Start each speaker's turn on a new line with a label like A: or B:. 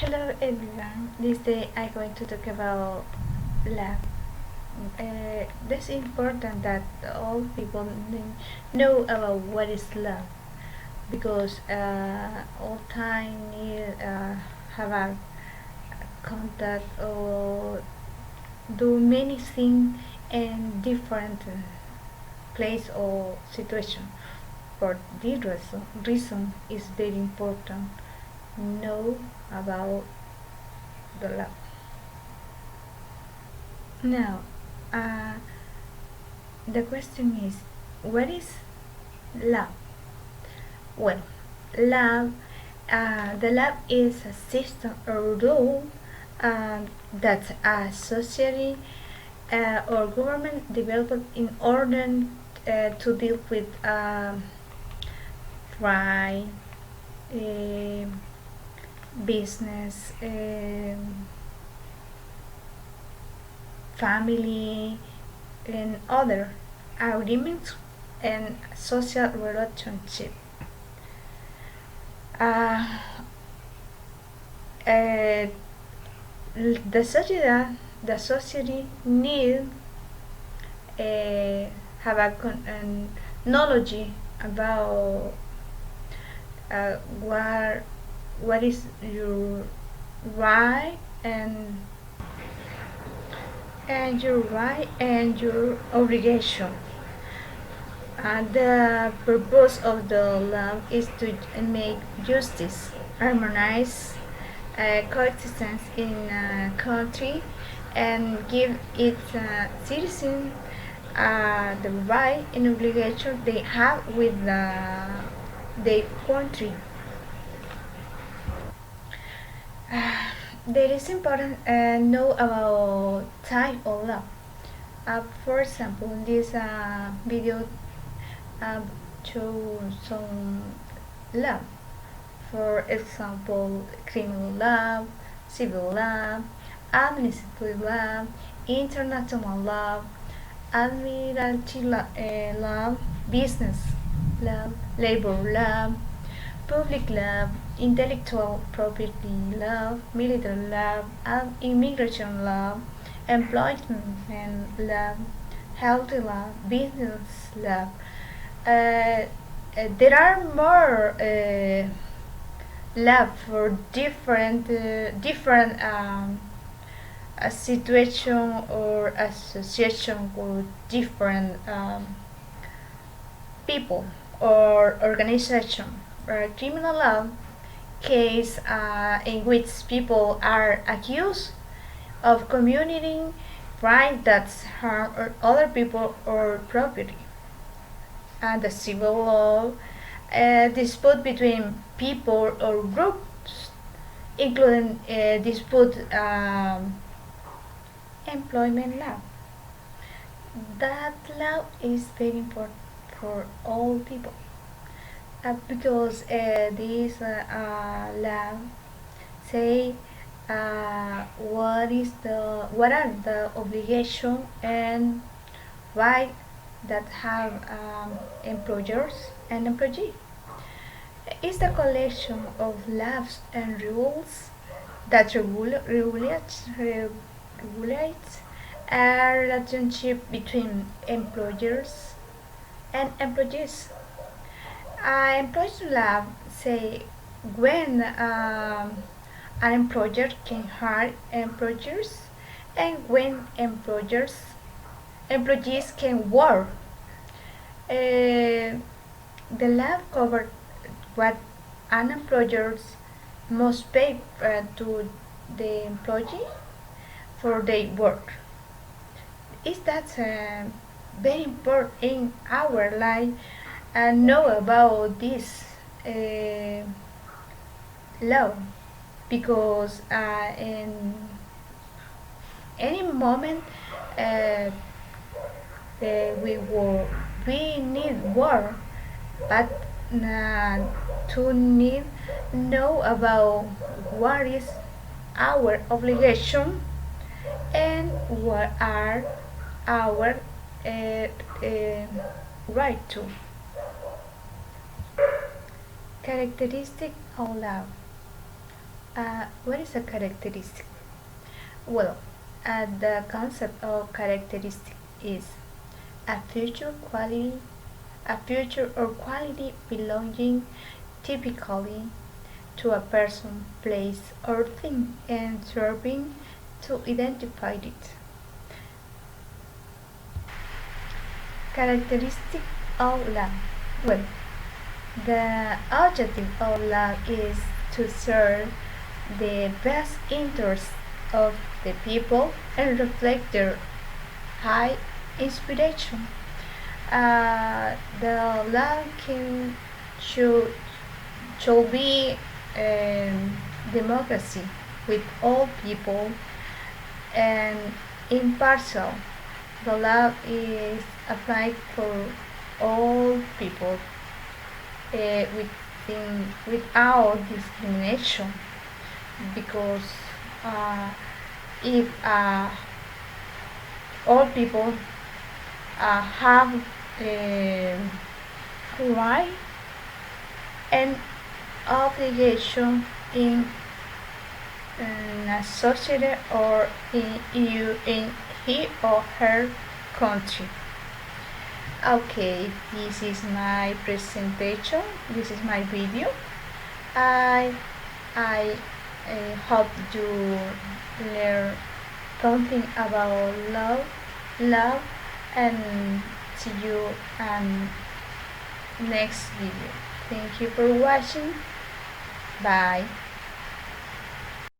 A: Hello everyone. This day I'm going to talk about love. It's important that all people know about what is love because all time need have a contact or do many things in different place or situation. For this reason is very important know about the love. Now, uh, the question is, what is love? Well, love, the love is a system or rule that a society or government developed in order to deal with crime, uh, business, family, and other agreements and social relationship. Uh, uh, the society need uh, have a knowledge about uh, what what is your right and your obligation. The purpose of the law is to make justice, harmonize coexistence in a country, and give its citizens the right and obligation they have with their country. There is important know about type of law. For example, this video uh, show some law. For example, criminal law, civil law, administrative law, international law, admiralty law, business law, labor law, public law, intellectual property law, military law, immigration law, employment law, health law, business law. There are more law for different a situation or association with different people or organization. Criminal law case in which people are accused of committing crime that harm other people or property. And the civil law, dispute between people or groups, including dispute employment law. That law is very important for all people because this law say what are the obligation and right that have employers and employee. It's the collection of laws and rules that regulates a relationship between employers and employees. Employees law say when an employer can hire employers and when employees can work. The law covers what an employer must pay to the employee for their work. Is that very important in our life and know about this law because in any moment uh, we need work, but to need know about what is our obligation and what are our uh, uh, right to. Characteristic of love. What is a characteristic? Well, the concept of characteristic is a future quality, a future or quality belonging typically to a person, place, or thing and serving to identify it. Characteristic of love. Well, the objective of love is to serve the best interests of the people and reflect their high inspiration. The love can should should be democracy with all people and impartial. The law is applied for all people without discrimination because uh, if all people have a right and obligation in a society or in he or her country. Okay, this is my presentation. This is my video. I I hope you learn something about love, and see you next video. Thank you for watching. Bye.